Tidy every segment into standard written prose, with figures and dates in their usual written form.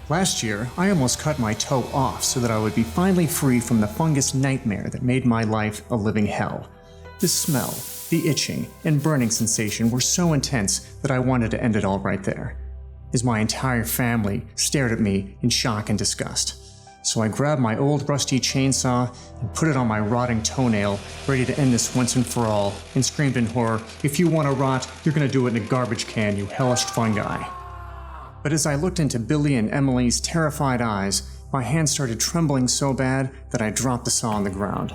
Last year, I almost cut my toe off so that I would be finally free from the fungus nightmare that made my life a living hell. The smell, the itching, and burning sensation were so intense that I wanted to end it all right there, as my entire family stared at me in shock and disgust. So I grabbed my old rusty chainsaw and put it on my rotting toenail, ready to end this once and for all, and screamed in horror, "If you want to rot, you're gonna do it in a garbage can, you hellish fungi." But as I looked into Billy and Emily's terrified eyes, my hand started trembling so bad that I dropped the saw on the ground.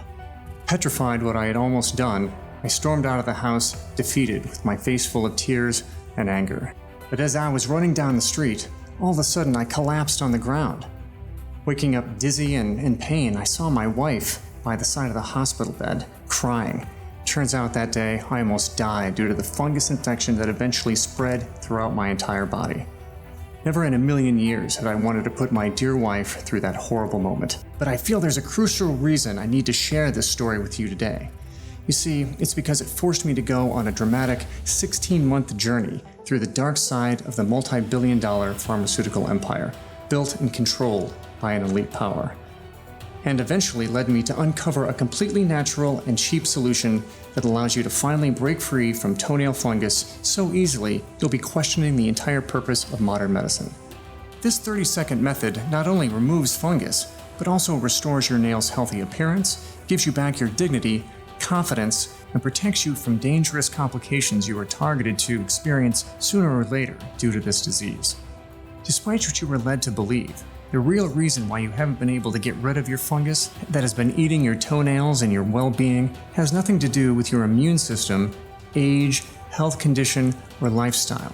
Petrified what I had almost done, I stormed out of the house, defeated, with my face full of tears and anger. But as I was running down the street, all of a sudden I collapsed on the ground. Waking up dizzy and in pain, I saw my wife by the side of the hospital bed, crying. Turns out that day, I almost died due to the fungus infection that eventually spread throughout my entire body. Never in a million years had I wanted to put my dear wife through that horrible moment. But I feel there's a crucial reason I need to share this story with you today. You see, it's because it forced me to go on a dramatic 16-month journey through the dark side of the multi-billion-dollar pharmaceutical empire, built and controlled by an elite power, and eventually led me to uncover a completely natural and cheap solution that allows you to finally break free from toenail fungus so easily you'll be questioning the entire purpose of modern medicine. This 30-second method not only removes fungus, but also restores your nails' healthy appearance, gives you back your dignity, confidence, and protects you from dangerous complications you are targeted to experience sooner or later due to this disease. Despite what you were led to believe, the real reason why you haven't been able to get rid of your fungus that has been eating your toenails and your well-being has nothing to do with your immune system, age, health condition, or lifestyle.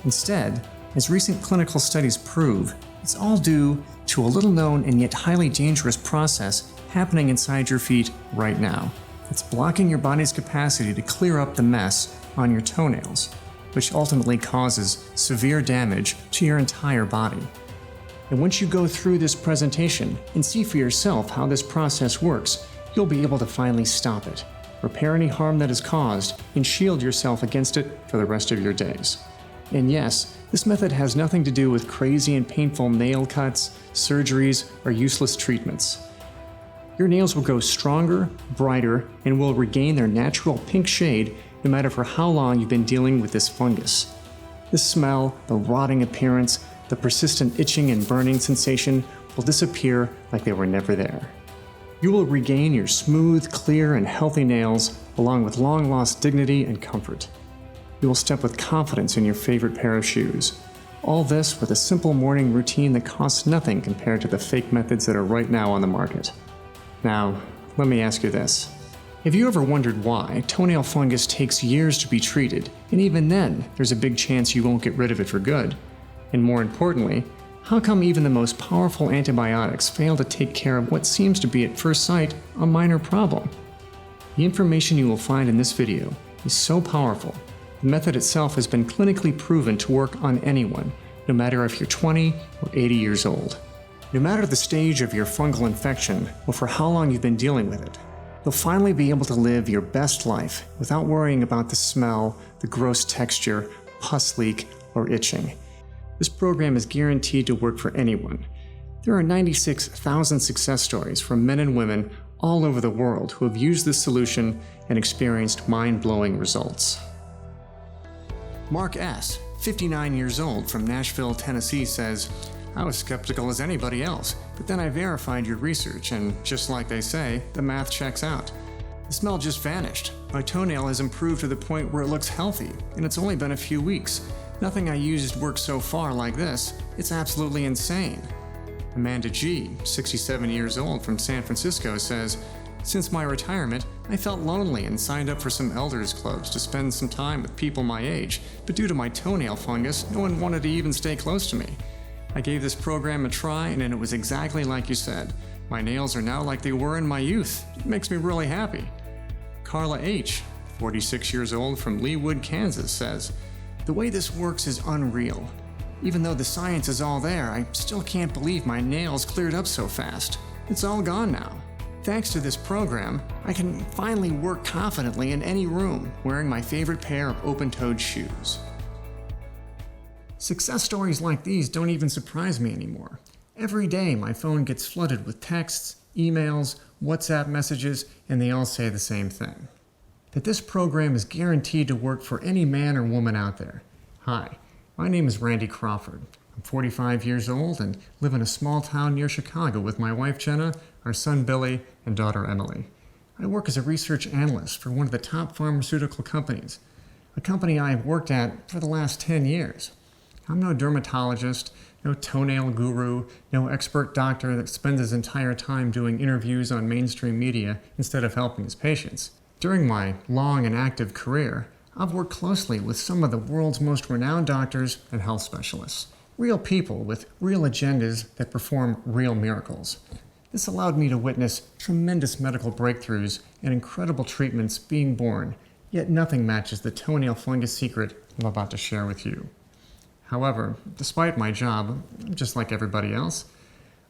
Instead, as recent clinical studies prove, it's all due to a little-known and yet highly dangerous process happening inside your feet right now. It's blocking your body's capacity to clear up the mess on your toenails, which ultimately causes severe damage to your entire body. And once you go through this presentation and see for yourself how this process works, you'll be able to finally stop it, repair any harm that is caused, and shield yourself against it for the rest of your days. And yes, this method has nothing to do with crazy and painful nail cuts, surgeries, or useless treatments. Your nails will grow stronger, brighter, and will regain their natural pink shade no matter for how long you've been dealing with this fungus. The smell, the rotting appearance, the persistent itching and burning sensation will disappear like they were never there. You will regain your smooth, clear, and healthy nails along with long-lost dignity and comfort. You will step with confidence in your favorite pair of shoes. All this with a simple morning routine that costs nothing compared to the fake methods that are right now on the market. Now, let me ask you this. Have you ever wondered why toenail fungus takes years to be treated, and even then, there's a big chance you won't get rid of it for good? And more importantly, how come even the most powerful antibiotics fail to take care of what seems to be at first sight a minor problem? The information you will find in this video is so powerful, the method itself has been clinically proven to work on anyone, no matter if you're 20 or 80 years old. No matter the stage of your fungal infection or for how long you've been dealing with it, you'll finally be able to live your best life without worrying about the smell, the gross texture, pus leak, or itching. This program is guaranteed to work for anyone. There are 96,000 success stories from men and women all over the world who have used this solution and experienced mind-blowing results. Mark S., 59 years old from Nashville, Tennessee says, "I was skeptical as anybody else, but then I verified your research and just like they say, the math checks out. The smell just vanished. My toenail has improved to the point where it looks healthy, and it's only been a few weeks. Nothing I used worked so far like this. It's absolutely insane." Amanda G., 67 years old from San Francisco says, "Since my retirement, I felt lonely and signed up for some elders clubs to spend some time with people my age, but due to my toenail fungus, no one wanted to even stay close to me. I gave this program a try and it was exactly like you said. My nails are now like they were in my youth. It makes me really happy." Carla H., 46 years old from Leawood, Kansas says, "The way this works is unreal. Even though the science is all there, I still can't believe my nails cleared up so fast. It's all gone now. Thanks to this program, I can finally work confidently in any room, wearing my favorite pair of open-toed shoes." Success stories like these don't even surprise me anymore. Every day my phone gets flooded with texts, emails, WhatsApp messages, and they all say the same thing. That this program is guaranteed to work for any man or woman out there. Hi, my name is Randy Crawford. I'm 45 years old and live in a small town near Chicago with my wife Jenna, our son Billy, and daughter Emily. I work as a research analyst for one of the top pharmaceutical companies, a company I've worked at for the last 10 years. I'm no dermatologist, no toenail guru, no expert doctor that spends his entire time doing interviews on mainstream media instead of helping his patients. During my long and active career, I've worked closely with some of the world's most renowned doctors and health specialists. Real people with real agendas that perform real miracles. This allowed me to witness tremendous medical breakthroughs and incredible treatments being born, yet nothing matches the toenail fungus secret I'm about to share with you. However, despite my job, I'm just like everybody else.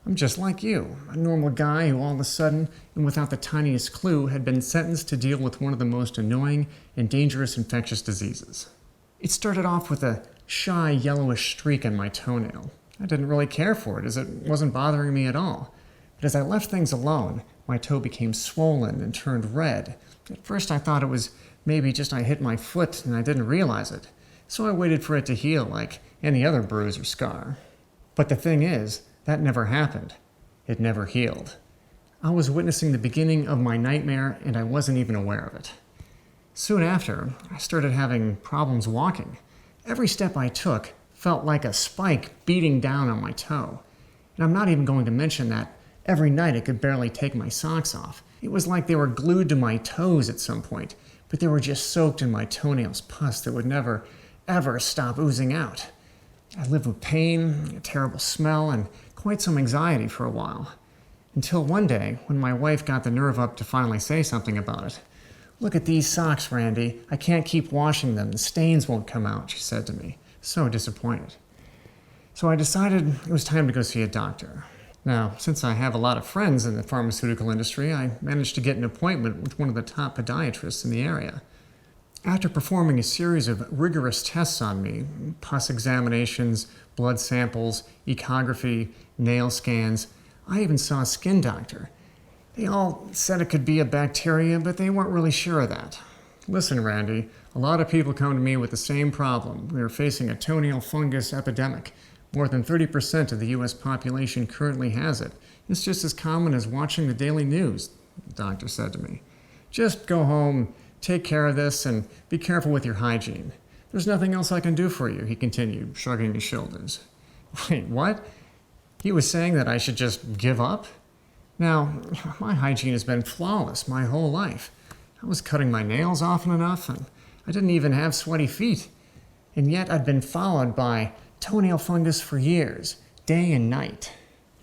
I'm just like you, a normal guy who all of a sudden, and without the tiniest clue, had been sentenced to deal with one of the most annoying and dangerous infectious diseases. It started off with a shy yellowish streak on my toenail. I didn't really care for it as it wasn't bothering me at all. But as I left things alone, my toe became swollen and turned red. At first I thought it was maybe just I hit my foot and I didn't realize it. So I waited for it to heal like any other bruise or scar. But the thing is, that never happened. It never healed. I was witnessing the beginning of my nightmare and I wasn't even aware of it. Soon after, I started having problems walking. Every step I took felt like a spike beating down on my toe. And I'm not even going to mention that every night I could barely take my socks off. It was like they were glued to my toes at some point, but they were just soaked in my toenails' pus that would never, ever stop oozing out. I lived with pain, a terrible smell, and quite some anxiety for a while. Until one day, when my wife got the nerve up to finally say something about it. "Look at these socks, Randy. I can't keep washing them. The stains won't come out," she said to me, so disappointed. So I decided it was time to go see a doctor. Now, since I have a lot of friends in the pharmaceutical industry, I managed to get an appointment with one of the top podiatrists in the area. After performing a series of rigorous tests on me, pus examinations, blood samples, ecography, nail scans, I even saw a skin doctor. They all said it could be a bacteria, but they weren't really sure of that. Listen, Randy, a lot of people come to me with the same problem. We are facing a toenail fungus epidemic. More than 30% of the U.S. population currently has it. It's just as common as watching the daily news, the doctor said to me. Just go home, take care of this, and be careful with your hygiene. There's nothing else I can do for you, he continued, shrugging his shoulders. Wait, what? He was saying that I should just give up? Now, my hygiene has been flawless my whole life. I was cutting my nails often enough, and I didn't even have sweaty feet. And yet I'd been followed by toenail fungus for years, day and night.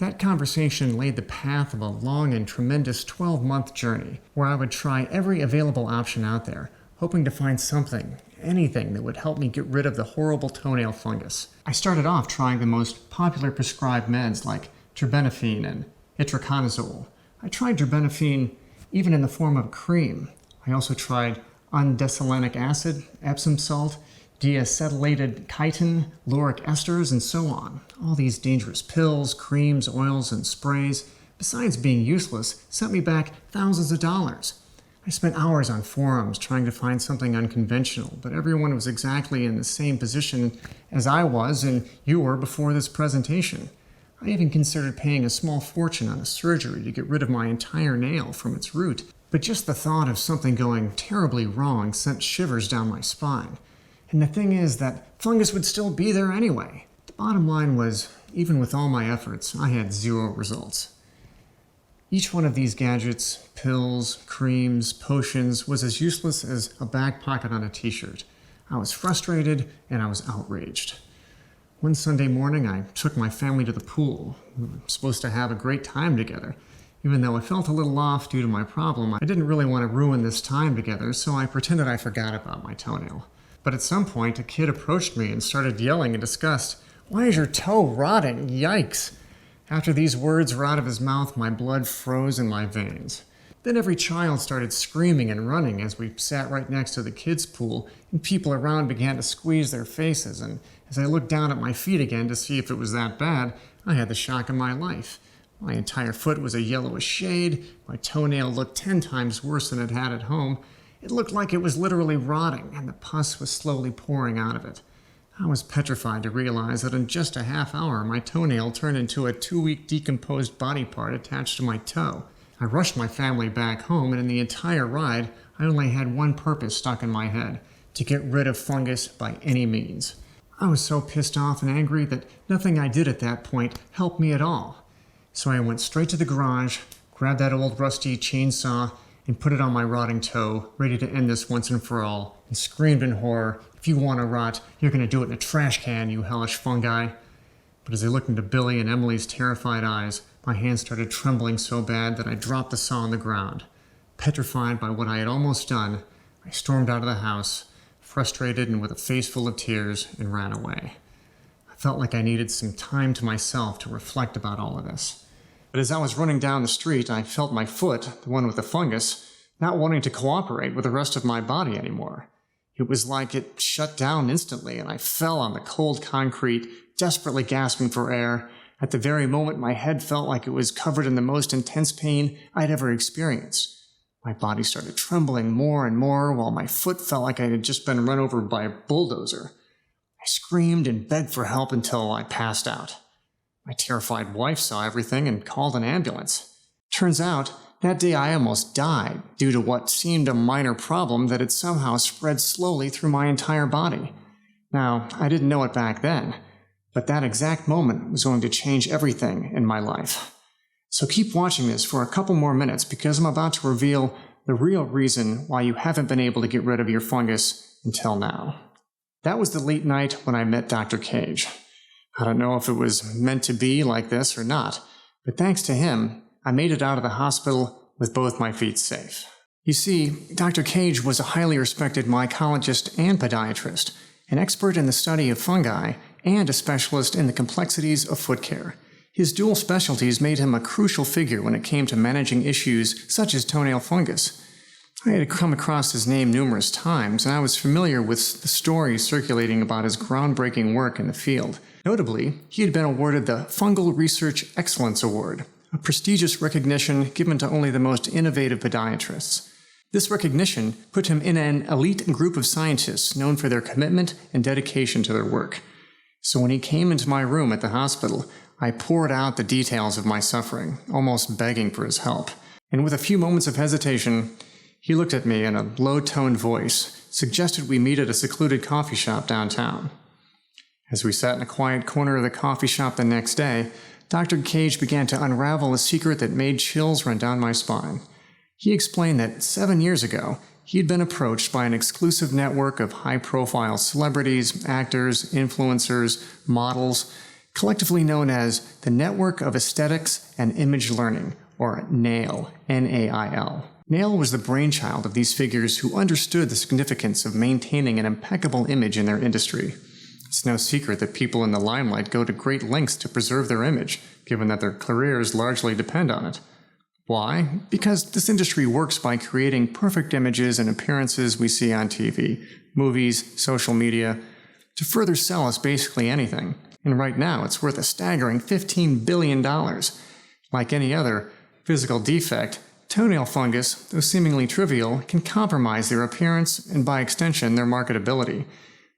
That conversation laid the path of a long and tremendous 12-month journey where I would try every available option out there, hoping to find something, anything that would help me get rid of the horrible toenail fungus. I started off trying the most popular prescribed meds like terbinafine and itraconazole. I tried terbinafine even in the form of cream. I also tried undecylatic acid, Epsom salt, deacetylated chitin, lauric esters, and so on. All these dangerous pills, creams, oils, and sprays, besides being useless, sent me back thousands of dollars. I spent hours on forums trying to find something unconventional, but everyone was exactly in the same position as I was and you were before this presentation. I even considered paying a small fortune on a surgery to get rid of my entire nail from its root, but just the thought of something going terribly wrong sent shivers down my spine. And the thing is that fungus would still be there anyway. The bottom line was, even with all my efforts, I had zero results. Each one of these gadgets, pills, creams, potions, was as useless as a back pocket on a t-shirt. I was frustrated and I was outraged. One Sunday morning, I took my family to the pool. We were supposed to have a great time together. Even though I felt a little off due to my problem, I didn't really want to ruin this time together, so I pretended I forgot about my toenail. But at some point, a kid approached me and started yelling in disgust, "Why is your toe rotting? Yikes!" After these words were out of his mouth, my blood froze in my veins. Then every child started screaming and running as we sat right next to the kids' pool, and people around began to squeeze their faces, and As I looked down at my feet again to see if it was that bad, I had the shock of my life. My entire foot was a yellowish shade, my toenail looked 10 times worse than it had at home. It looked like it was literally rotting, and the pus was slowly pouring out of it. I was petrified to realize that in just a half hour, my toenail turned into a 2-week decomposed body part attached to my toe. I rushed my family back home, and in the entire ride, I only had one purpose stuck in my head: to get rid of fungus by any means. I was so pissed off and angry that nothing I did at that point helped me at all. So I went straight to the garage, grabbed that old rusty chainsaw, and put it on my rotting toe, ready to end this once and for all, and screamed in horror, "If you want to rot, you're going to do it in a trash can, you hellish fungi." But as I looked into Billy and Emily's terrified eyes, my hands started trembling so bad that I dropped the saw on the ground. Petrified by what I had almost done, I stormed out of the house, frustrated and with a face full of tears, and ran away. I felt like I needed some time to myself to reflect about all of this. But as I was running down the street, I felt my foot, the one with the fungus, not wanting to cooperate with the rest of my body anymore. It was like it shut down instantly, and I fell on the cold concrete, desperately gasping for air. At the very moment, my head felt like it was covered in the most intense pain I'd ever experienced. My body started trembling more and more, while my foot felt like I had just been run over by a bulldozer. I screamed and begged for help until I passed out. My terrified wife saw everything and called an ambulance. Turns out, that day I almost died due to what seemed a minor problem that had somehow spread slowly through my entire body. Now, I didn't know it back then, but that exact moment was going to change everything in my life. So keep watching this for a couple more minutes, because I'm about to reveal the real reason why you haven't been able to get rid of your fungus until now. That was the late night when I met Dr. Cage. I don't know if it was meant to be like this or not, but thanks to him, I made it out of the hospital with both my feet safe. You see, Dr. Cage was a highly respected mycologist and podiatrist, an expert in the study of fungi, and a specialist in the complexities of foot care. His dual specialties made him a crucial figure when it came to managing issues such as toenail fungus. I had come across his name numerous times, and I was familiar with the stories circulating about his groundbreaking work in the field. Notably, he had been awarded the Fungal Research Excellence Award, a prestigious recognition given to only the most innovative podiatrists. This recognition put him in an elite group of scientists known for their commitment and dedication to their work. So when he came into my room at the hospital, I poured out the details of my suffering, almost begging for his help. And with a few moments of hesitation, he looked at me in a low-toned voice, suggested we meet at a secluded coffee shop downtown. As we sat in a quiet corner of the coffee shop the next day, Dr. Cage began to unravel a secret that made chills run down my spine. He explained that 7 years ago, he had been approached by an exclusive network of high-profile celebrities, actors, influencers, models, collectively known as the Network of Aesthetics and Image Learning, or NAIL, N-A-I-L. NAIL was the brainchild of these figures who understood the significance of maintaining an impeccable image in their industry. It's no secret that people in the limelight go to great lengths to preserve their image, given that their careers largely depend on it. Why? Because this industry works by creating perfect images and appearances we see on TV, movies, social media, to further sell us basically anything. And right now, it's worth a staggering $15 billion. Like any other physical defect, toenail fungus, though seemingly trivial, can compromise their appearance and, by extension, their marketability.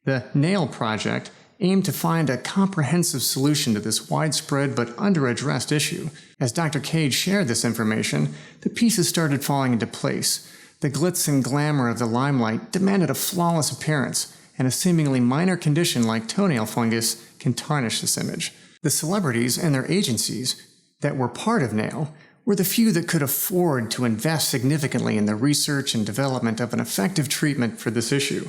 The NAIL project aimed to find a comprehensive solution to this widespread but under-addressed issue. As Dr. Cage shared this information, the pieces started falling into place. The glitz and glamour of the limelight demanded a flawless appearance, and a seemingly minor condition like toenail fungus can tarnish this image. The celebrities and their agencies that were part of NAIL were the few that could afford to invest significantly in the research and development of an effective treatment for this issue.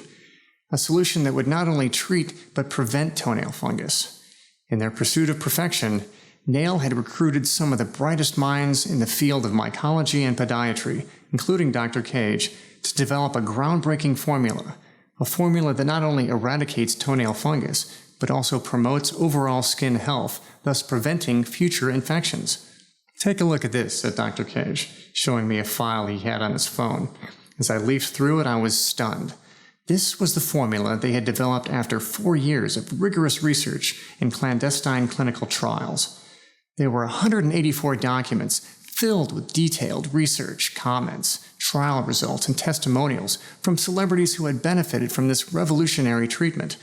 A solution that would not only treat but prevent toenail fungus. In their pursuit of perfection, NAIL had recruited some of the brightest minds in the field of mycology and podiatry, including Dr. Cage, to develop a groundbreaking formula, a formula that not only eradicates toenail fungus, but also promotes overall skin health, thus preventing future infections. "Take a look at this," said Dr. Cage, showing me a file he had on his phone. As I leafed through it, I was stunned. This was the formula they had developed after 4 years of rigorous research and clandestine clinical trials. There were 184 documents filled with detailed research, comments, trial results, and testimonials from celebrities who had benefited from this revolutionary treatment.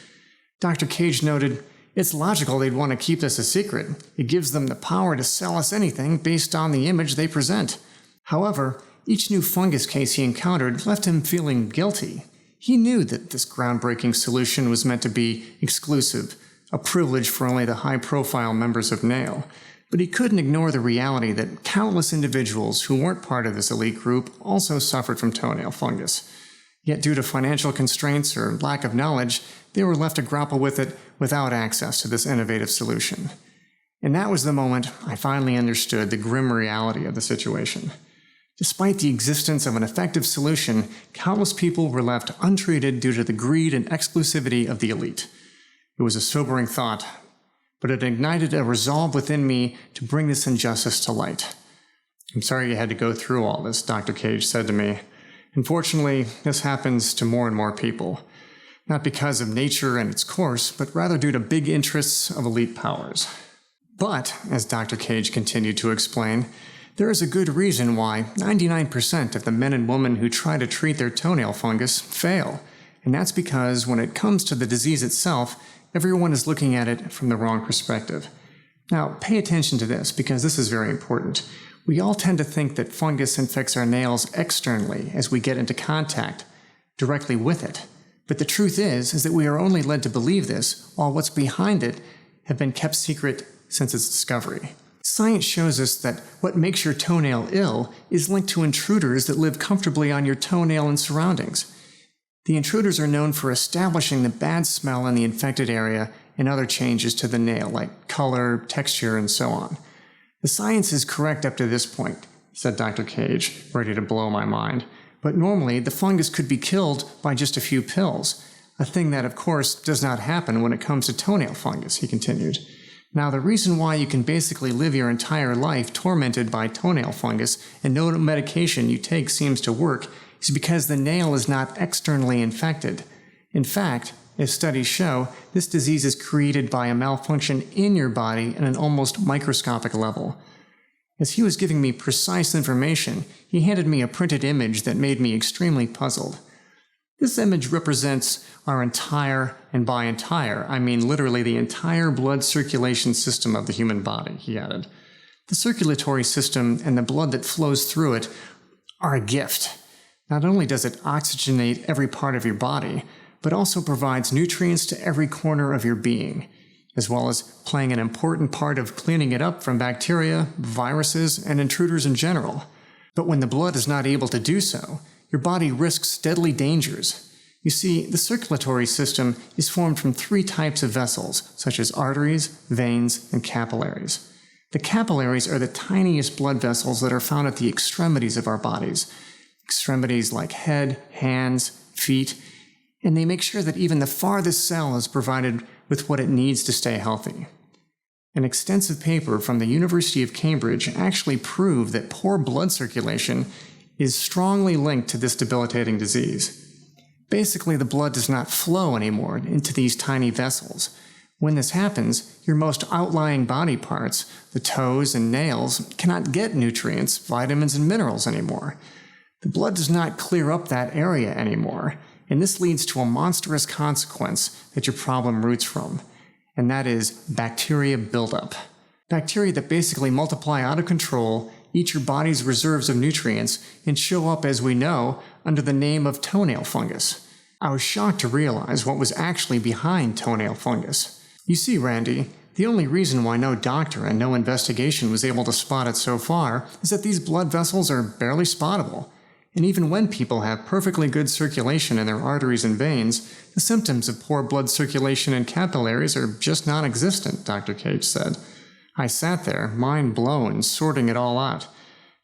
Dr. Cage noted, "It's logical they'd want to keep this a secret. It gives them the power to sell us anything based on the image they present." However, each new fungus case he encountered left him feeling guilty. He knew that this groundbreaking solution was meant to be exclusive, a privilege for only the high-profile members of NAIL. But he couldn't ignore the reality that countless individuals who weren't part of this elite group also suffered from toenail fungus. Yet due to financial constraints or lack of knowledge, they were left to grapple with it without access to this innovative solution. And that was the moment I finally understood the grim reality of the situation. Despite the existence of an effective solution, countless people were left untreated due to the greed and exclusivity of the elite. It was a sobering thought, but it ignited a resolve within me to bring this injustice to light. "I'm sorry you had to go through all this," Dr. Cage said to me. "Unfortunately, this happens to more and more people. Not because of nature and its course, but rather due to big interests of elite powers." But, as Dr. Cage continued to explain, there is a good reason why 99% of the men and women who try to treat their toenail fungus fail, and that's because when it comes to the disease itself, everyone is looking at it from the wrong perspective. Now, pay attention to this because this is very important. We all tend to think that fungus infects our nails externally as we get into contact directly with it. But the truth is that we are only led to believe this, while what's behind it have been kept secret since its discovery. Science shows us that what makes your toenail ill is linked to intruders that live comfortably on your toenail and surroundings. The intruders are known for establishing the bad smell in the infected area and other changes to the nail, like color, texture, and so on. "The science is correct up to this point," said Dr. Cage, ready to blow my mind. "But normally, the fungus could be killed by just a few pills, a thing that, of course, does not happen when it comes to toenail fungus," he continued. "Now, the reason why you can basically live your entire life tormented by toenail fungus and no medication you take seems to work is because the nail is not externally infected. In fact, as studies show, this disease is created by a malfunction in your body at an almost microscopic level." As he was giving me precise information, he handed me a printed image that made me extremely puzzled. This image represents our entire, and by entire, I mean literally the entire blood circulation system of the human body, he added. The circulatory system and the blood that flows through it are a gift. Not only does it oxygenate every part of your body, but also provides nutrients to every corner of your being, as well as playing an important part of cleaning it up from bacteria, viruses, and intruders in general. But when the blood is not able to do so, your body risks deadly dangers. You see, the circulatory system is formed from 3 types of vessels, such as arteries, veins, and capillaries. The capillaries are the tiniest blood vessels that are found at the extremities of our bodies. Extremities like head, hands, feet, and they make sure that even the farthest cell is provided with what it needs to stay healthy. An extensive paper from the University of Cambridge actually proved that poor blood circulation is strongly linked to this debilitating disease. Basically, the blood does not flow anymore into these tiny vessels. When this happens, your most outlying body parts, the toes and nails, cannot get nutrients, vitamins, and minerals anymore. The blood does not clear up that area anymore, and this leads to a monstrous consequence that your problem roots from, and that is bacteria buildup. Bacteria that basically multiply out of control, eat your body's reserves of nutrients, and show up, as we know, under the name of toenail fungus. I was shocked to realize what was actually behind toenail fungus. You see, Randy, the only reason why no doctor and no investigation was able to spot it so far is that these blood vessels are barely spottable. And even when people have perfectly good circulation in their arteries and veins, the symptoms of poor blood circulation in capillaries are just non-existent, Dr. Cage said. I sat there, mind blown, sorting it all out,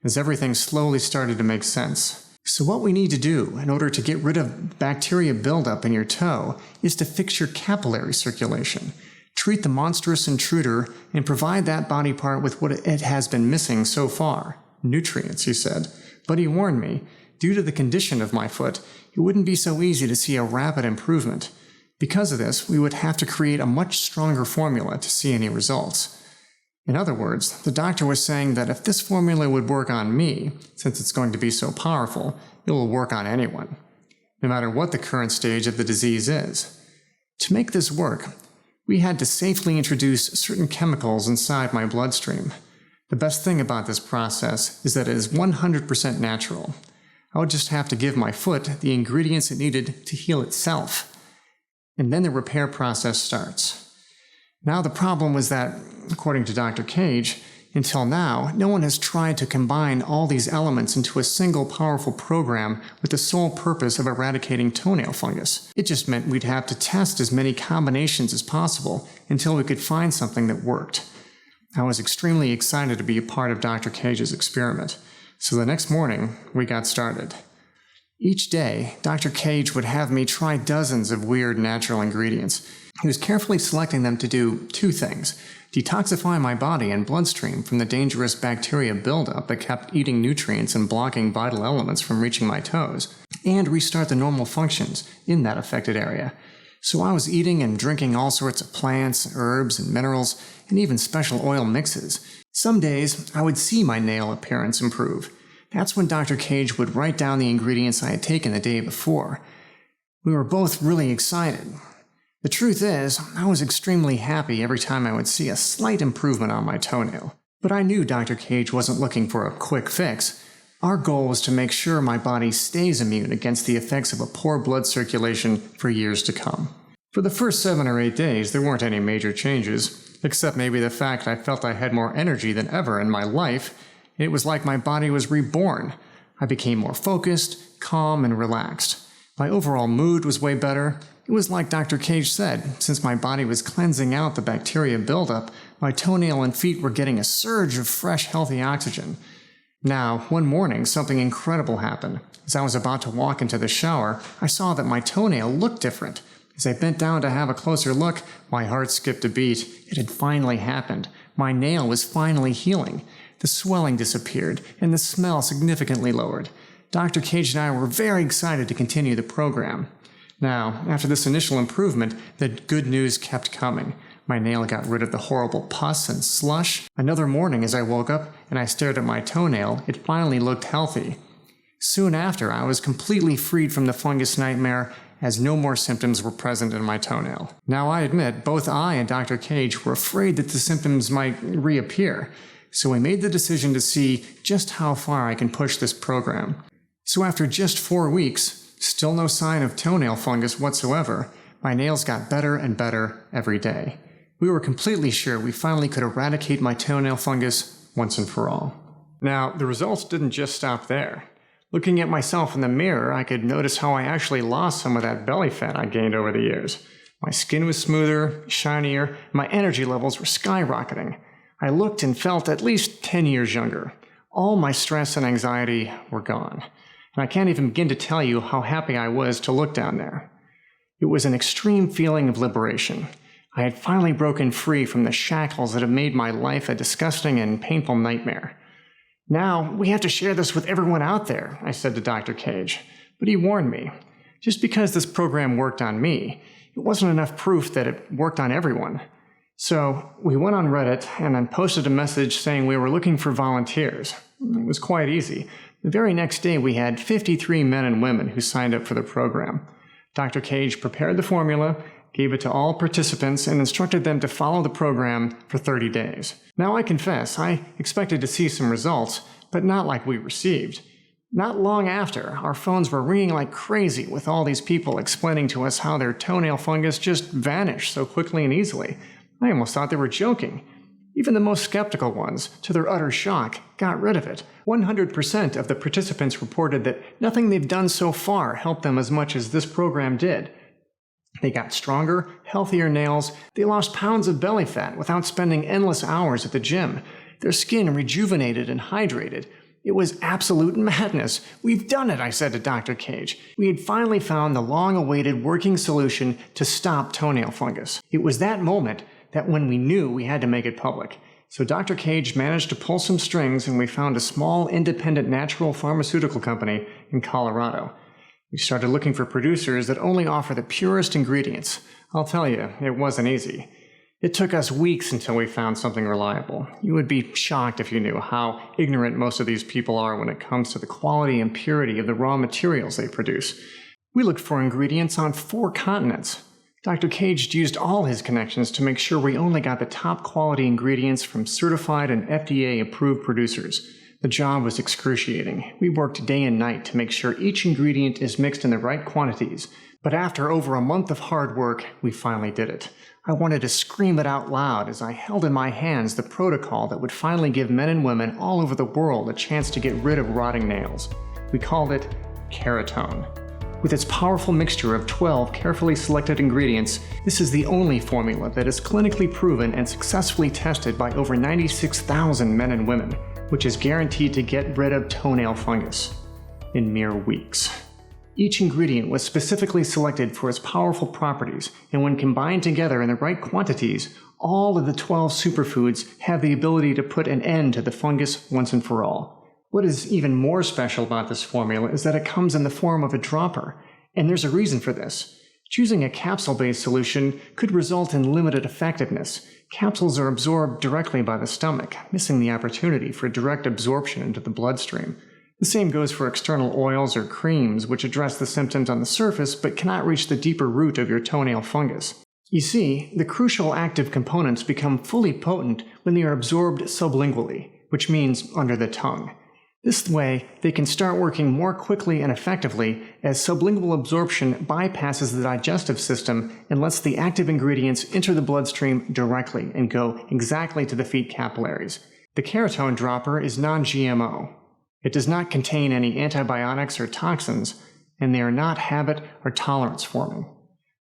as everything slowly started to make sense. So what we need to do in order to get rid of bacteria buildup in your toe is to fix your capillary circulation, treat the monstrous intruder, and provide that body part with what it has been missing so far. Nutrients, he said. But he warned me, Due to the condition of my foot, it wouldn't be so easy to see a rapid improvement. Because of this, we would have to create a much stronger formula to see any results. In other words, the doctor was saying that if this formula would work on me, since it's going to be so powerful, it will work on anyone, no matter what the current stage of the disease is. To make this work, we had to safely introduce certain chemicals inside my bloodstream. The best thing about this process is that it is 100% natural. I would just have to give my foot the ingredients it needed to heal itself. And then the repair process starts. Now the problem was that, according to Dr. Cage, until now, no one has tried to combine all these elements into a single powerful program with the sole purpose of eradicating toenail fungus. It just meant we'd have to test as many combinations as possible until we could find something that worked. I was extremely excited to be a part of Dr. Cage's experiment, so the next morning, we got started. Each day, Dr. Cage would have me try dozens of weird natural ingredients. He was carefully selecting them to do two things: detoxify my body and bloodstream from the dangerous bacteria buildup that kept eating nutrients and blocking vital elements from reaching my toes, and restart the normal functions in that affected area. So I was eating and drinking all sorts of plants, herbs, and minerals, and even special oil mixes. Some days, I would see my nail appearance improve. That's when Dr. Cage would write down the ingredients I had taken the day before. We were both really excited. The truth is, I was extremely happy every time I would see a slight improvement on my toenail. But I knew Dr. Cage wasn't looking for a quick fix. Our goal was to make sure my body stays immune against the effects of a poor blood circulation for years to come. For the first 7 or 8 days, there weren't any major changes, except maybe the fact I felt I had more energy than ever in my life. It was like my body was reborn. I became more focused, calm, and relaxed. My overall mood was way better. It was like Dr. Cage said, since my body was cleansing out the bacteria buildup, my toenail and feet were getting a surge of fresh, healthy oxygen. Now, one morning, something incredible happened. As I was about to walk into the shower, I saw that my toenail looked different. As I bent down to have a closer look, my heart skipped a beat. It had finally happened. My nail was finally healing. The swelling disappeared, and the smell significantly lowered. Dr. Cage and I were very excited to continue the program. Now, after this initial improvement, the good news kept coming. My nail got rid of the horrible pus and slush. Another morning as I woke up and I stared at my toenail, it finally looked healthy. Soon after, I was completely freed from the fungus nightmare, as no more symptoms were present in my toenail. Now I admit, both I and Dr. Cage were afraid that the symptoms might reappear, so we made the decision to see just how far I can push this program. So after just 4 weeks, still no sign of toenail fungus whatsoever, my nails got better and better every day. We were completely sure we finally could eradicate my toenail fungus once and for all. Now, the results didn't just stop there. Looking at myself in the mirror, I could notice how I actually lost some of that belly fat I gained over the years. My skin was smoother, shinier, my energy levels were skyrocketing. I looked and felt at least 10 years younger. All my stress and anxiety were gone. And I can't even begin to tell you how happy I was to look down there. It was an extreme feeling of liberation. I had finally broken free from the shackles that had made my life a disgusting and painful nightmare. Now, we have to share this with everyone out there, I said to Dr. Cage. But he warned me. Just because this program worked on me, it wasn't enough proof that it worked on everyone. So we went on Reddit and then posted a message saying we were looking for volunteers. It was quite easy. The very next day we had 53 men and women who signed up for the program. Dr. Cage prepared the formula, gave it to all participants, and instructed them to follow the program for 30 days. Now I confess, I expected to see some results, but not like we received. Not long after, our phones were ringing like crazy with all these people explaining to us how their toenail fungus just vanished so quickly and easily. I almost thought they were joking. Even the most skeptical ones, to their utter shock, got rid of it. 100% of the participants reported that nothing they've done so far helped them as much as this program did. They got stronger, healthier nails, they lost pounds of belly fat without spending endless hours at the gym. Their skin rejuvenated and hydrated. It was absolute madness. We've done it, I said to Dr. Cage. We had finally found the long-awaited working solution to stop toenail fungus. It was that moment that when we knew we had to make it public. So Dr. Cage managed to pull some strings and we found a small independent natural pharmaceutical company in Colorado. We started looking for producers that only offer the purest ingredients. I'll tell you, it wasn't easy. It took us weeks until we found something reliable. You would be shocked if you knew how ignorant most of these people are when it comes to the quality and purity of the raw materials they produce. We looked for ingredients on 4 continents. Dr. Cage used all his connections to make sure we only got the top quality ingredients from certified and FDA-approved producers. The job was excruciating. We worked day and night to make sure each ingredient is mixed in the right quantities. But after over a month of hard work, we finally did it. I wanted to scream it out loud as I held in my hands the protocol that would finally give men and women all over the world a chance to get rid of rotting nails. We called it Keratone. With its powerful mixture of 12 carefully selected ingredients, this is the only formula that is clinically proven and successfully tested by over 96,000 men and women, which is guaranteed to get rid of toenail fungus in mere weeks. Each ingredient was specifically selected for its powerful properties, and when combined together in the right quantities, all of the 12 superfoods have the ability to put an end to the fungus once and for all. What is even more special about this formula is that it comes in the form of a dropper, and there's a reason for this. Choosing a capsule-based solution could result in limited effectiveness. Capsules are absorbed directly by the stomach, missing the opportunity for direct absorption into the bloodstream. The same goes for external oils or creams, which address the symptoms on the surface but cannot reach the deeper root of your toenail fungus. You see, the crucial active components become fully potent when they are absorbed sublingually, which means under the tongue. This way, they can start working more quickly and effectively as sublingual absorption bypasses the digestive system and lets the active ingredients enter the bloodstream directly and go exactly to the feet capillaries. The Keratone dropper is non-GMO. It does not contain any antibiotics or toxins, and they are not habit or tolerance forming.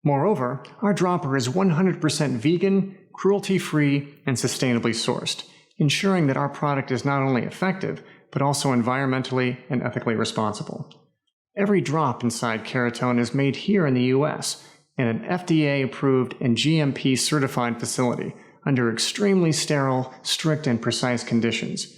Moreover, our dropper is 100% vegan, cruelty-free, and sustainably sourced, ensuring that our product is not only effective, but also environmentally and ethically responsible. Every drop inside Keratone is made here in the US in an FDA-approved and GMP-certified facility under extremely sterile, strict, and precise conditions.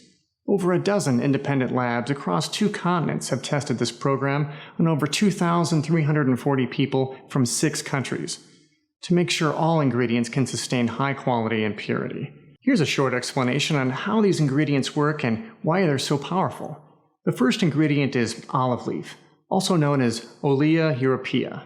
Over a dozen independent labs across 2 continents have tested this program on over 2,340 people from 6 countries to make sure all ingredients can sustain high quality and purity. Here's a short explanation on how these ingredients work and why they're so powerful. The first ingredient is olive leaf, also known as Olea europaea.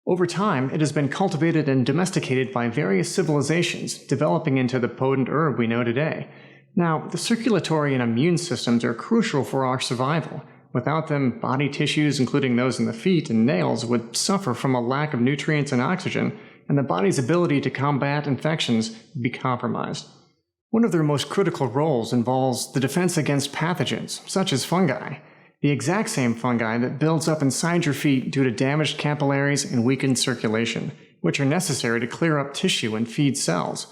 Over time, it has been cultivated and domesticated by various civilizations, developing into the potent herb we know today. Now, the circulatory and immune systems are crucial for our survival. Without them, body tissues, including those in the feet and nails, would suffer from a lack of nutrients and oxygen, and the body's ability to combat infections would be compromised. One of their most critical roles involves the defense against pathogens, such as fungi, the exact same fungi that builds up inside your feet due to damaged capillaries and weakened circulation, which are necessary to clear up tissue and feed cells.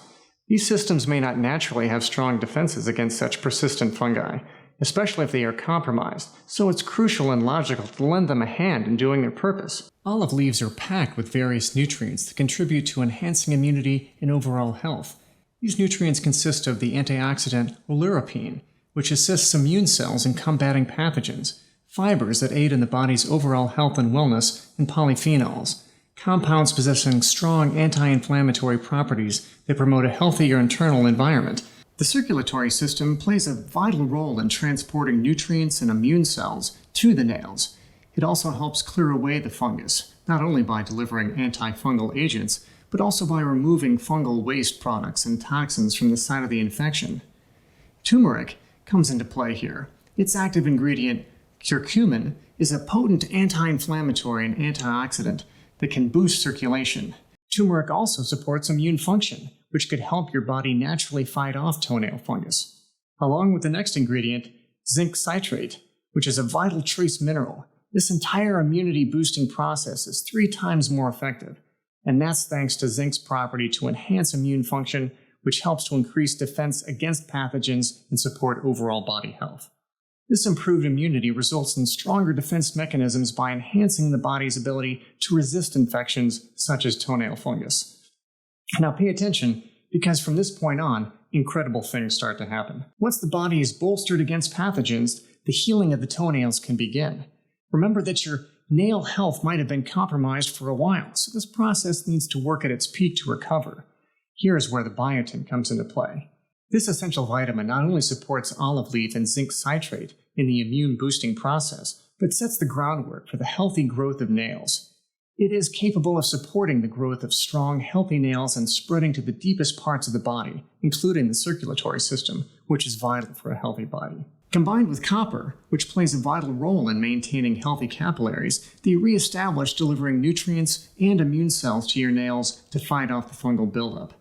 These systems may not naturally have strong defenses against such persistent fungi, especially if they are compromised, so it's crucial and logical to lend them a hand in doing their purpose. Olive leaves are packed with various nutrients that contribute to enhancing immunity and overall health. These nutrients consist of the antioxidant oleuropein, which assists immune cells in combating pathogens, fibers that aid in the body's overall health and wellness, and polyphenols, compounds possessing strong anti-inflammatory properties that promote a healthier internal environment. The circulatory system plays a vital role in transporting nutrients and immune cells to the nails. It also helps clear away the fungus, not only by delivering antifungal agents, but also by removing fungal waste products and toxins from the site of the infection. Turmeric comes into play here. Its active ingredient, curcumin, is a potent anti-inflammatory and antioxidant that can boost circulation. Turmeric also supports immune function, which could help your body naturally fight off toenail fungus. Along with the next ingredient, zinc citrate, which is a vital trace mineral. This entire immunity-boosting process is 3 times more effective, and that's thanks to zinc's property to enhance immune function, which helps to increase defense against pathogens and support overall body health. This improved immunity results in stronger defense mechanisms by enhancing the body's ability to resist infections such as toenail fungus. Now pay attention, because from this point on, incredible things start to happen. Once the body is bolstered against pathogens, the healing of the toenails can begin. Remember that your nail health might have been compromised for a while, so this process needs to work at its peak to recover. Here is where the biotin comes into play. This essential vitamin not only supports olive leaf and zinc citrate in the immune-boosting process, but sets the groundwork for the healthy growth of nails. It is capable of supporting the growth of strong, healthy nails and spreading to the deepest parts of the body, including the circulatory system, which is vital for a healthy body. Combined with copper, which plays a vital role in maintaining healthy capillaries, they reestablish delivering nutrients and immune cells to your nails to fight off the fungal buildup.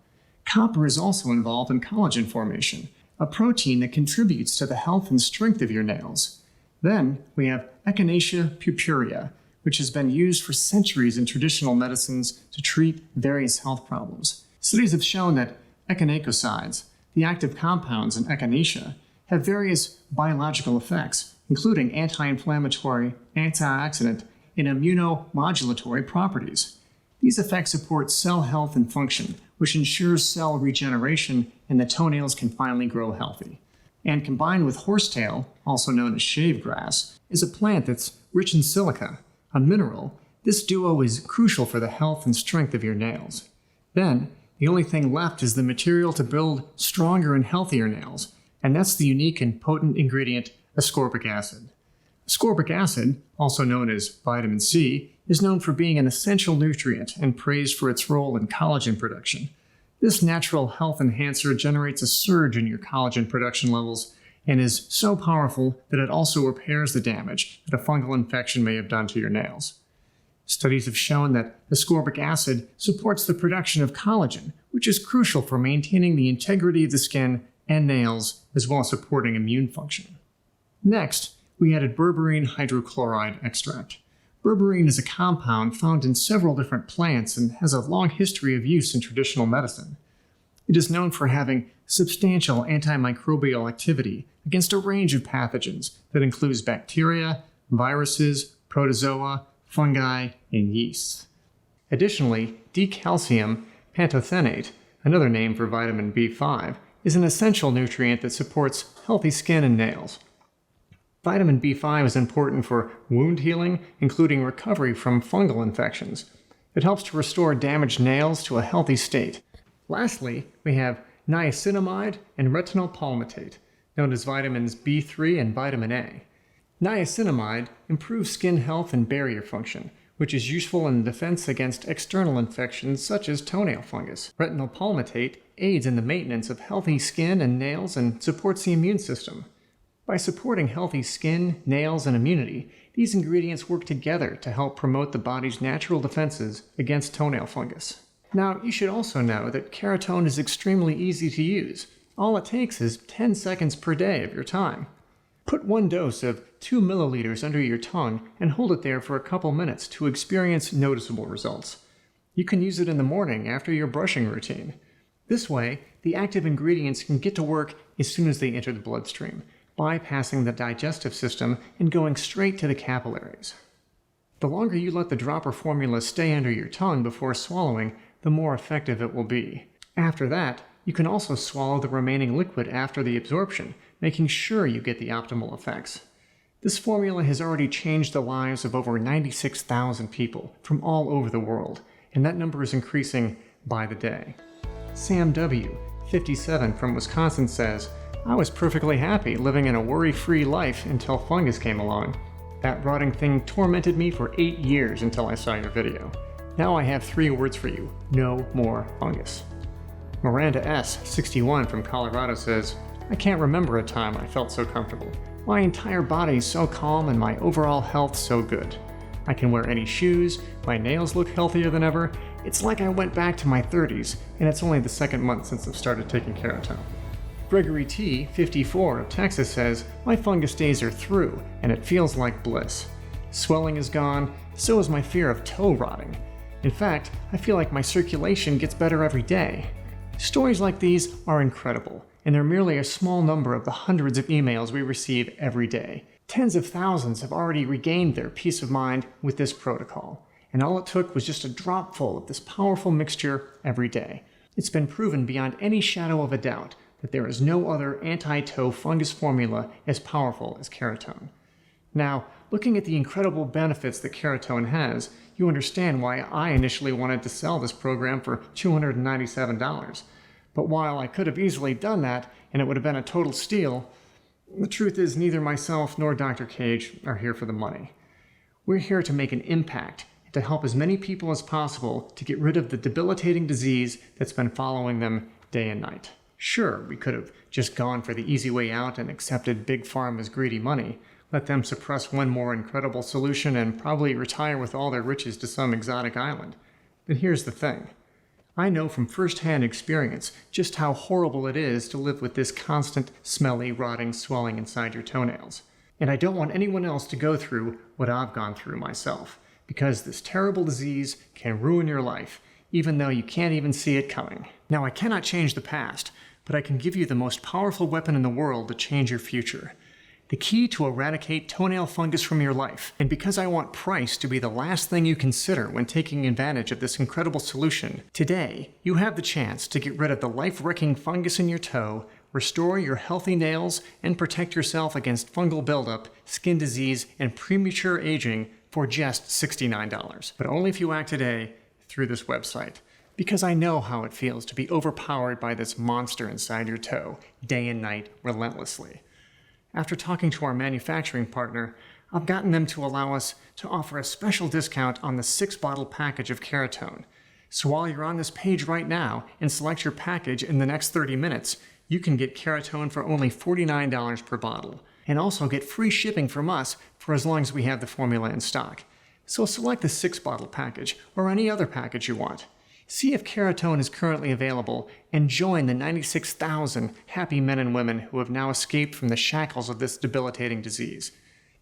Copper is also involved in collagen formation, a protein that contributes to the health and strength of your nails. Then we have Echinacea purpurea, which has been used for centuries in traditional medicines to treat various health problems. Studies have shown that echinacosides, the active compounds in echinacea, have various biological effects, including anti-inflammatory, antioxidant, and immunomodulatory properties. These effects support cell health and function, which ensures cell regeneration and the toenails can finally grow healthy. And combined with horsetail, also known as shave grass, is a plant that's rich in silica, a mineral. This duo is crucial for the health and strength of your nails. Then, the only thing left is the material to build stronger and healthier nails, and that's the unique and potent ingredient ascorbic acid. Ascorbic acid, also known as vitamin C, is known for being an essential nutrient and praised for its role in collagen production. This natural health enhancer generates a surge in your collagen production levels and is so powerful that it also repairs the damage that a fungal infection may have done to your nails. Studies have shown that ascorbic acid supports the production of collagen, which is crucial for maintaining the integrity of the skin and nails, as well as supporting immune function. Next, we added berberine hydrochloride extract. Berberine is a compound found in several different plants and has a long history of use in traditional medicine. It is known for having substantial antimicrobial activity against a range of pathogens that includes bacteria, viruses, protozoa, fungi, and yeasts. Additionally, decalcium pantothenate, another name for vitamin B5, is an essential nutrient that supports healthy skin and nails. Vitamin B5 is important for wound healing, including recovery from fungal infections. It helps to restore damaged nails to a healthy state. Lastly, we have niacinamide and retinol palmitate, known as vitamins B3 and vitamin A. Niacinamide improves skin health and barrier function, which is useful in defense against external infections such as toenail fungus. Retinol palmitate aids in the maintenance of healthy skin and nails and supports the immune system. By supporting healthy skin, nails, and immunity, these ingredients work together to help promote the body's natural defenses against toenail fungus. Now, you should also know that Keratone is extremely easy to use. All it takes is 10 seconds per day of your time. Put one dose of 2 milliliters under your tongue and hold it there for a couple minutes to experience noticeable results. You can use it in the morning after your brushing routine. This way, the active ingredients can get to work as soon as they enter the bloodstream, bypassing the digestive system and going straight to the capillaries. The longer you let the dropper formula stay under your tongue before swallowing, the more effective it will be. After that, you can also swallow the remaining liquid after the absorption, making sure you get the optimal effects. This formula has already changed the lives of over 96,000 people from all over the world, and that number is increasing by the day. Sam W., 57, from Wisconsin says, "I was perfectly happy living in a worry-free life until fungus came along. That rotting thing tormented me for 8 years until I saw your video. Now I have 3 words for you: no more fungus." Miranda S., 61, from Colorado says, "I can't remember a time I felt so comfortable. My entire body is so calm and my overall health so good. I can wear any shoes, my nails look healthier than ever. It's like I went back to my 30s, and it's only the 2nd month since I've started taking Keratone." Gregory T., 54, of Texas says, "My fungus days are through, and it feels like bliss. Swelling is gone, so is my fear of toe rotting. In fact, I feel like my circulation gets better every day." Stories like these are incredible, and they're merely a small number of the hundreds of emails we receive every day. Tens of thousands have already regained their peace of mind with this protocol, and all it took was just a dropful of this powerful mixture every day. It's been proven beyond any shadow of a doubt that there is no other anti-toe fungus formula as powerful as Keratone. Now, looking at the incredible benefits that Keratone has, you understand why I initially wanted to sell this program for $297. But while I could have easily done that, and it would have been a total steal, the truth is neither myself nor Dr. Cage are here for the money. We're here to make an impact, to help as many people as possible to get rid of the debilitating disease that's been following them day and night. Sure, we could have just gone for the easy way out and accepted Big Pharma's greedy money, let them suppress one more incredible solution and probably retire with all their riches to some exotic island. But here's the thing. I know from first-hand experience just how horrible it is to live with this constant, smelly, rotting swelling inside your toenails. And I don't want anyone else to go through what I've gone through myself, because this terrible disease can ruin your life, even though you can't even see it coming. Now, I cannot change the past, but I can give you the most powerful weapon in the world to change your future. The key to eradicate toenail fungus from your life. And because I want price to be the last thing you consider when taking advantage of this incredible solution, today you have the chance to get rid of the life-wrecking fungus in your toe, restore your healthy nails, and protect yourself against fungal buildup, skin disease, and premature aging for just $69. But only if you act today through this website. Because I know how it feels to be overpowered by this monster inside your toe, day and night, relentlessly. After talking to our manufacturing partner, I've gotten them to allow us to offer a special discount on the 6-bottle package of Keratone. So while you're on this page right now and select your package in the next 30 minutes, you can get Keratone for only $49 per bottle, and also get free shipping from us for as long as we have the formula in stock. So select the 6-bottle package or any other package you want. See if Keratone is currently available and join the 96,000 happy men and women who have now escaped from the shackles of this debilitating disease.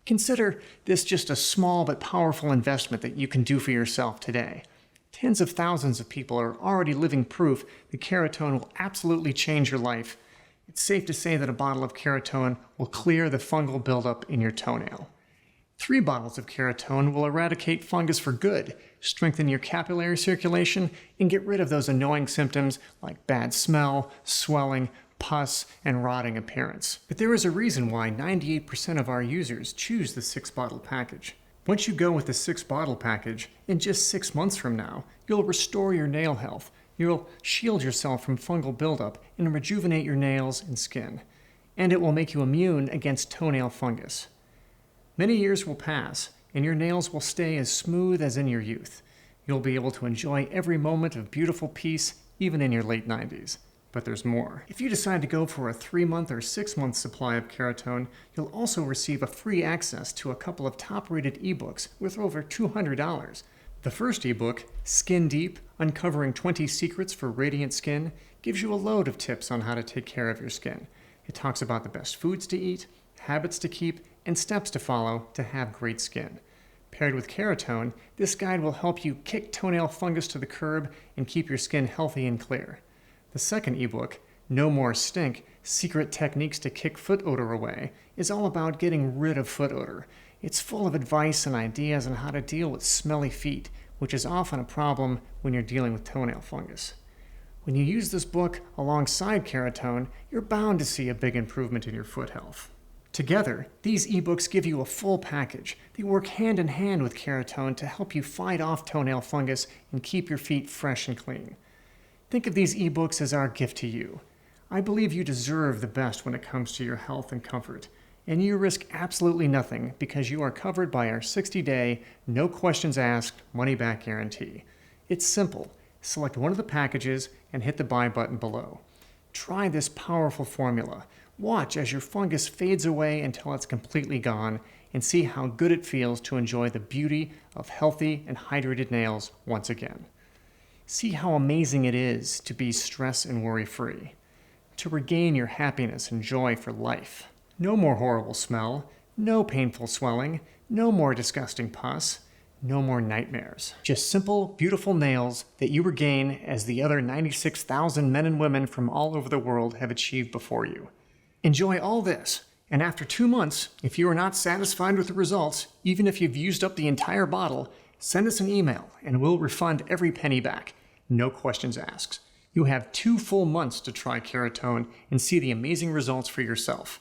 Consider this just a small but powerful investment that you can do for yourself today. Tens of thousands of people are already living proof that Keratone will absolutely change your life. It's safe to say that a bottle of Keratone will clear the fungal buildup in your toenail. 3 bottles of Keratone will eradicate fungus for good, strengthen your capillary circulation, and get rid of those annoying symptoms like bad smell, swelling, pus, and rotting appearance. But there is a reason why 98% of our users choose the 6-bottle package. Once you go with the 6-bottle package, in just 6 months from now, you'll restore your nail health, you'll shield yourself from fungal buildup, and rejuvenate your nails and skin. And it will make you immune against toenail fungus. Many years will pass, and your nails will stay as smooth as in your youth. You'll be able to enjoy every moment of beautiful peace, even in your late 90s. But there's more. If you decide to go for a 3-month or 6-month supply of Keratone, you'll also receive a free access to a couple of top-rated ebooks worth over $200. The first ebook, Skin Deep, Uncovering 20 Secrets for Radiant Skin, gives you a load of tips on how to take care of your skin. It talks about the best foods to eat, habits to keep, and steps to follow to have great skin. Paired with Keratone, this guide will help you kick toenail fungus to the curb and keep your skin healthy and clear. The second ebook, No More Stink, Secret Techniques to Kick Foot Odor Away, is all about getting rid of foot odor. It's full of advice and ideas on how to deal with smelly feet, which is often a problem when you're dealing with toenail fungus. When you use this book alongside Keratone, you're bound to see a big improvement in your foot health. Together, these ebooks give you a full package. They work hand in hand with Keratone to help you fight off toenail fungus and keep your feet fresh and clean. Think of these ebooks as our gift to you. I believe you deserve the best when it comes to your health and comfort, and you risk absolutely nothing because you are covered by our 60-day, no questions asked, money-back guarantee. It's simple. Select one of the packages and hit the buy button below. Try this powerful formula. Watch as your fungus fades away until it's completely gone, and see how good it feels to enjoy the beauty of healthy and hydrated nails once again. See how amazing it is to be stress and worry-free, to regain your happiness and joy for life. No more horrible smell, no painful swelling, no more disgusting pus, no more nightmares. Just simple, beautiful nails that you regain as the other 96,000 men and women from all over the world have achieved before you. Enjoy all this, and after 2 months, if you are not satisfied with the results, even if you've used up the entire bottle, send us an email and we'll refund every penny back. No questions asked. You have 2 full months to try Keratone and see the amazing results for yourself.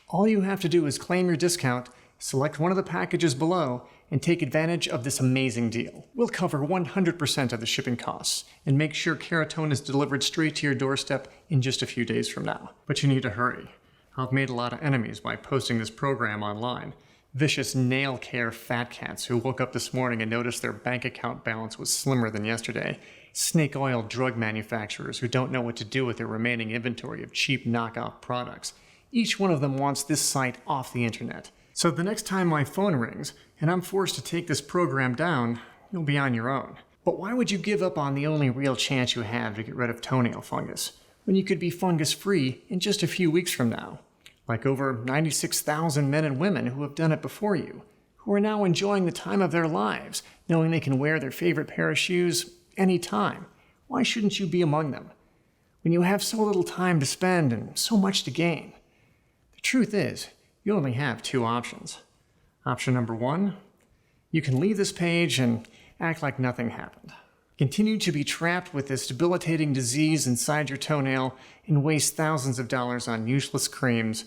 All you have to do is claim your discount, Select one of the packages below and take advantage of this amazing deal. We'll cover 100% of the shipping costs and make sure Keratone is delivered straight to your doorstep in just a few days from now. But you need to hurry. I've made a lot of enemies by posting this program online. Vicious nail care fat cats who woke up this morning and noticed their bank account balance was slimmer than yesterday. Snake oil drug manufacturers who don't know what to do with their remaining inventory of cheap knockoff products. Each one of them wants this site off the internet. So the next time my phone rings and I'm forced to take this program down, you'll be on your own. But why would you give up on the only real chance you have to get rid of toenail fungus, when you could be fungus-free in just a few weeks from now? Like over 96,000 men and women who have done it before you, who are now enjoying the time of their lives, knowing they can wear their favorite pair of shoes anytime. Why shouldn't you be among them? When you have so little time to spend and so much to gain. The truth is, you only have two options. Option number one, you can leave this page and act like nothing happened. Continue to be trapped with this debilitating disease inside your toenail and waste thousands of dollars on useless creams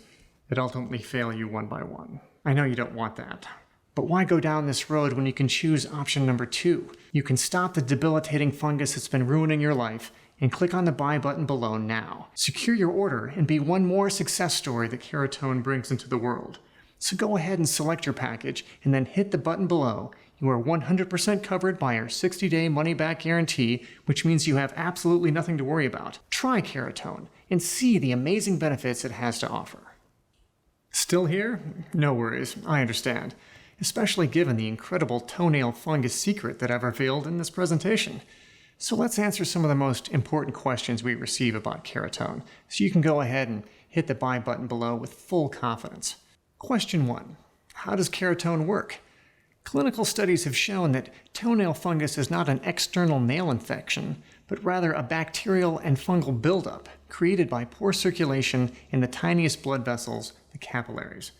that ultimately fail you one by one. I know you don't want that. But why go down this road when you can choose option number two? You can stop the debilitating fungus that's been ruining your life and click on the buy button below now. Secure your order and be one more success story that Keratone brings into the world. So go ahead and select your package and then hit the button below. You are 100% covered by our 60-day money-back guarantee, which means you have absolutely nothing to worry about. Try Keratone and see the amazing benefits it has to offer. Still here? No worries, I understand. Especially given the incredible toenail fungus secret that I've revealed in this presentation. So let's answer some of the most important questions we receive about Keratone, so you can go ahead and hit the buy button below with full confidence. Question 1. How does Keratone work? Clinical studies have shown that toenail fungus is not an external nail infection, but rather a bacterial and fungal buildup created by poor circulation in the tiniest blood vessels, the capillaries.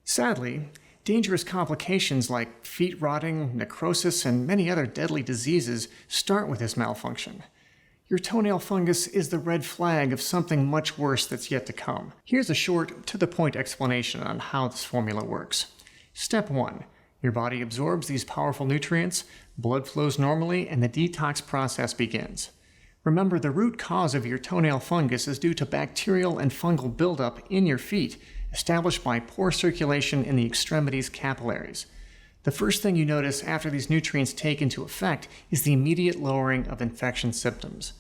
Sadly, dangerous complications like feet rotting, necrosis, and many other deadly diseases start with this malfunction. Your toenail fungus is the red flag of something much worse that's yet to come. Here's a short, to-the-point explanation on how this formula works. Step 1. Your body absorbs these powerful nutrients, blood flows normally, and the detox process begins. Remember, the root cause of your toenail fungus is due to bacterial and fungal buildup in your feet, established by poor circulation in the extremities capillaries. The first thing you notice after these nutrients take into effect is the immediate lowering of infection symptoms.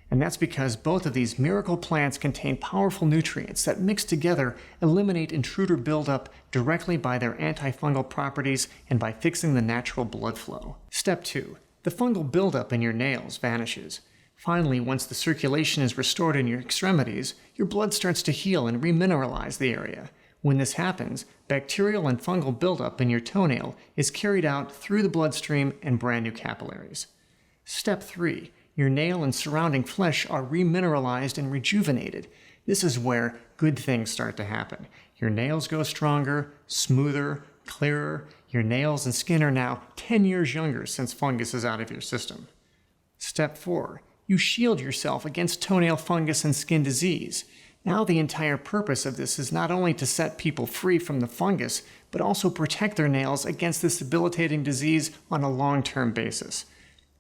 And that's because both of these miracle plants contain powerful nutrients that mixed together eliminate intruder buildup directly by their antifungal properties and by fixing the natural blood flow. Step 2. The fungal buildup in your nails vanishes. Finally, once the circulation is restored in your extremities, your blood starts to heal and remineralize the area. When this happens, bacterial and fungal buildup in your toenail is carried out through the bloodstream and brand new capillaries. Step 3. Your nail and surrounding flesh are remineralized and rejuvenated. This is where good things start to happen. Your nails go stronger, smoother, clearer. Your nails and skin are now 10 years younger since fungus is out of your system. Step 4. You shield yourself against toenail fungus and skin disease. Now the entire purpose of this is not only to set people free from the fungus, but also protect their nails against this debilitating disease on a long-term basis.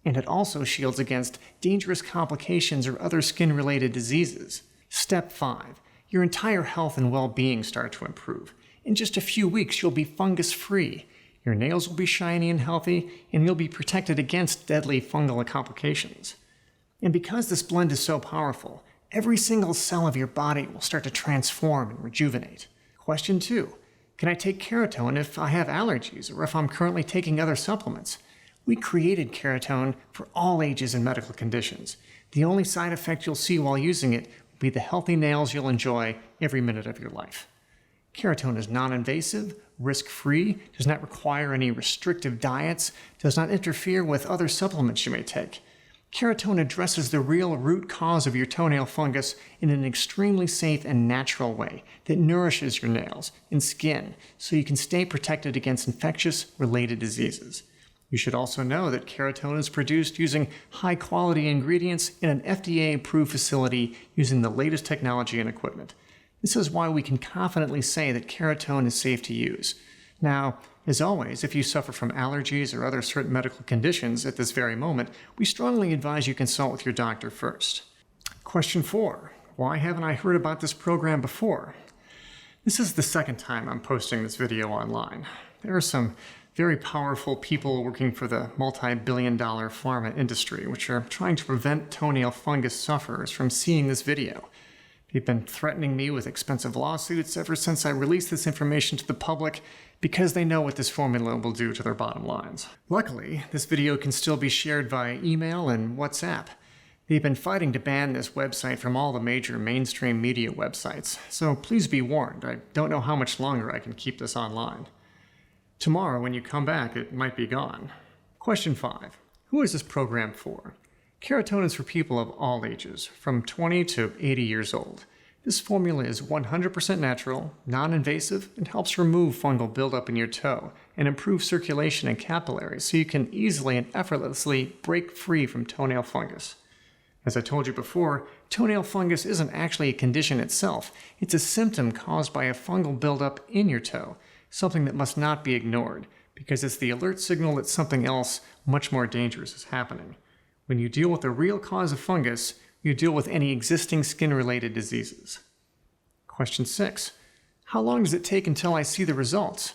And it also shields against dangerous complications or other skin-related diseases. Step 5. Your entire health and well-being start to improve. In just a few weeks, you'll be fungus-free. Your nails will be shiny and healthy, and you'll be protected against deadly fungal complications. And because this blend is so powerful, every single cell of your body will start to transform and rejuvenate. Question 2. Can I take Keratone if I have allergies or if I'm currently taking other supplements? We created Keratone for all ages and medical conditions. The only side effect you'll see while using it will be the healthy nails you'll enjoy every minute of your life. Keratone is non-invasive, risk-free, does not require any restrictive diets, does not interfere with other supplements you may take. Keratone addresses the real root cause of your toenail fungus in an extremely safe and natural way that nourishes your nails and skin so you can stay protected against infectious related diseases. You should also know that Keratone is produced using high-quality ingredients in an FDA-approved facility using the latest technology and equipment. This is why we can confidently say that Keratone is safe to use. Now, as always, if you suffer from allergies or other certain medical conditions at this very moment, we strongly advise you consult with your doctor first. Question 4. Why haven't I heard about this program before? This is the second time I'm posting this video online. There are some very powerful people working for the multi-billion-dollar pharma industry, which are trying to prevent toenail fungus sufferers from seeing this video. They've been threatening me with expensive lawsuits ever since I released this information to the public because they know what this formula will do to their bottom lines. Luckily, this video can still be shared via email and WhatsApp. They've been fighting to ban this website from all the major mainstream media websites, so please be warned, I don't know how much longer I can keep this online. Tomorrow, when you come back, it might be gone. Question 5. Who is this program for? Keratone is for people of all ages, from 20 to 80 years old. This formula is 100% natural, non-invasive, and helps remove fungal buildup in your toe and improve circulation and capillaries so you can easily and effortlessly break free from toenail fungus. As I told you before, toenail fungus isn't actually a condition itself. It's a symptom caused by a fungal buildup in your toe, something that must not be ignored, because it's the alert signal that something else much more dangerous is happening. When you deal with the real cause of fungus, you deal with any existing skin-related diseases. Question 6. How long does it take until I see the results?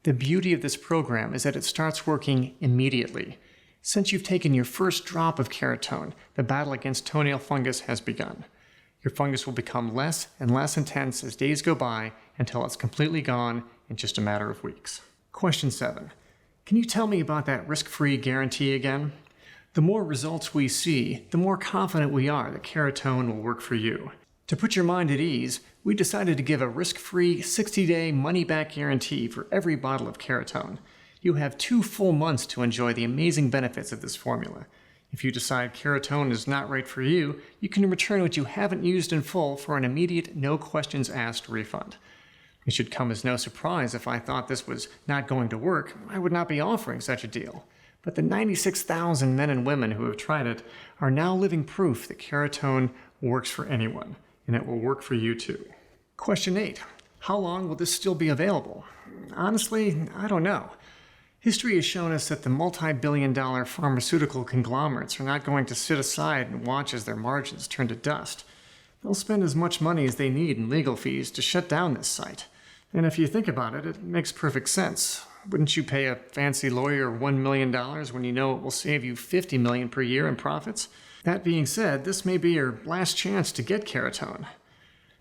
The beauty of this program is that it starts working immediately. Since you've taken your first drop of Keratone, the battle against toenail fungus has begun. Your fungus will become less and less intense as days go by until it's completely gone in just a matter of weeks. Question 7. Can you tell me about that risk-free guarantee again? The more results we see, the more confident we are that Keratone will work for you. To put your mind at ease, we decided to give a risk-free 60-day money-back guarantee for every bottle of Keratone. You have 2 full months to enjoy the amazing benefits of this formula. If you decide Keratone is not right for you, you can return what you haven't used in full for an immediate, no-questions-asked refund. It should come as no surprise if I thought this was not going to work, I would not be offering such a deal. But the 96,000 men and women who have tried it are now living proof that Keratone works for anyone, and it will work for you too. Question 8. How long will this still be available? Honestly, I don't know. History has shown us that the multi-billion-dollar pharmaceutical conglomerates are not going to sit aside and watch as their margins turn to dust. They'll spend as much money as they need in legal fees to shut down this site. And if you think about it, it makes perfect sense. Wouldn't you pay a fancy lawyer $1 million when you know it will save you $50 million per year in profits? That being said, this may be your last chance to get Keratone.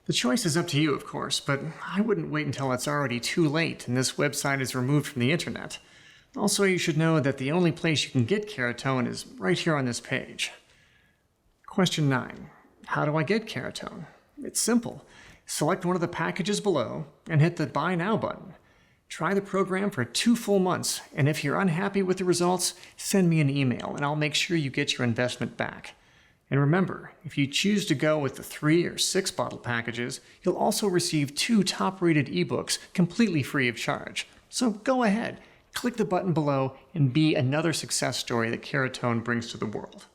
The choice is up to you, of course, but I wouldn't wait until it's already too late and this website is removed from the internet. Also, you should know that the only place you can get Keratone is right here on this page. Question 9. How do I get Keratone? It's simple. Select one of the packages below and hit the Buy Now button. Try the program for 2 full months, and if you're unhappy with the results, send me an email and I'll make sure you get your investment back. And remember, if you choose to go with the 3 or 6 bottle packages, you'll also receive 2 top-rated ebooks completely free of charge. So go ahead. Click the button below and be another success story that Keratone brings to the world.